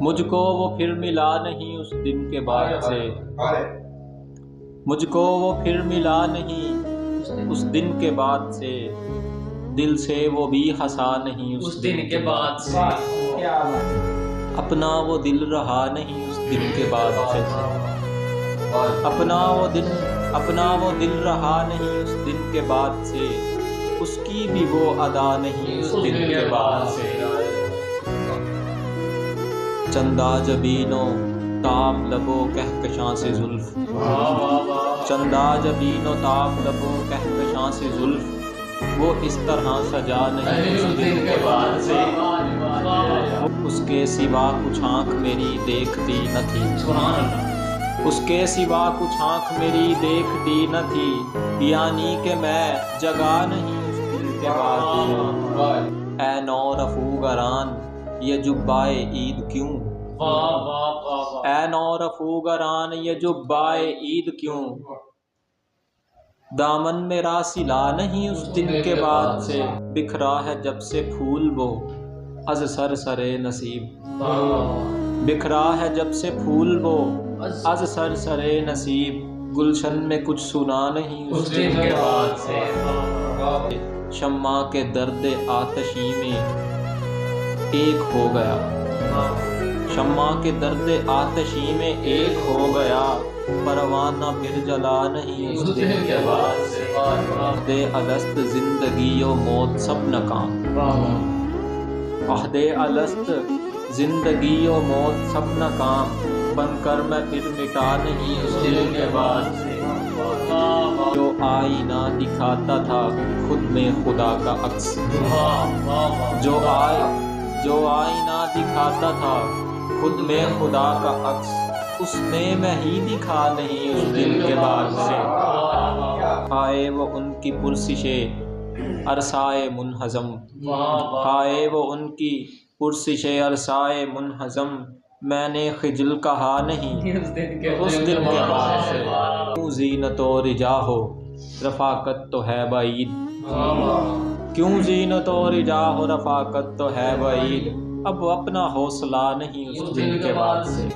مجھ کو وہ پھر ملا نہیں اس دن کے بعد سے، مجھ کو وہ پھر ملا نہیں اس دن کے بعد سے، دل سے وہ بھی ہنسا نہیں اس دن کے بعد سے، اپنا وہ دل رہا نہیں اس دن کے بعد سے، اپنا وہ دل رہا نہیں اس دن کے بعد سے، اس کی بھی وہ ادا نہیں اس دن کے بعد سے، چندہ جبینوں تاب لبوں کہکشاں سے زلف، چندہ جبینوں تاب لبوں کہکشاں سے زلف، وہ اس طرح سجا نہیں اس دن کے بعد سے، اس کے سوا کچھ آنکھ میری دیکھتی نہ تھی، اس کے سوا کچھ آنکھ میری دیکھتی نہ تھی، یعنی کہ میں جگا نہیں اس دن کے بعد سے، اے نو رفوگران یہ جبائے عید کیوں، اے نو رفوگران یہ جبائے عید کیوں، دامن میرا سلا نہیں اس دن کے بعد سے، بکھرا ہے جب سے پھول وہ از سر سرے نصیب، بکھرا ہے جب سے پھول وہ از سر سرے نصیب، گلشن میں کچھ سنا نہیں اس دن کے بعد سے، شمع کے درد آتشی میں ایک ہو گیا، شمع کے درد آتشی میں ایک ہو گیا، پروانہ پھر جلا نہیں اس دن کے بعد سے، عہد الست زندگی و موت سب ناکام، عہد الست زندگی و موت سب ناکام، بن کر میں پھر مٹا نہیں اس دن کے بعد سے، جو آئینہ دکھاتا تھا خود میں خدا کا عکس، جو آئینہ دکھاتا تھا خود میں خدا کا عکس، اس نے میں ہی دکھا نہیں اس دن کے بعد سے، آئے وہ ان کی پرسشیں عرصائے منہزم، آئے وہ ان کی پرسشیں عرصائے منہزم، میں نے خجل کہا نہیں اس دن کے بعد سے، کیوں زینت و رجا ہو رفاقت تو ہے بعید، کیوں زینت و رجا ہو رفاقت تو ہے بعید، اب اپنا حوصلہ نہیں اس دن کے بعد سے۔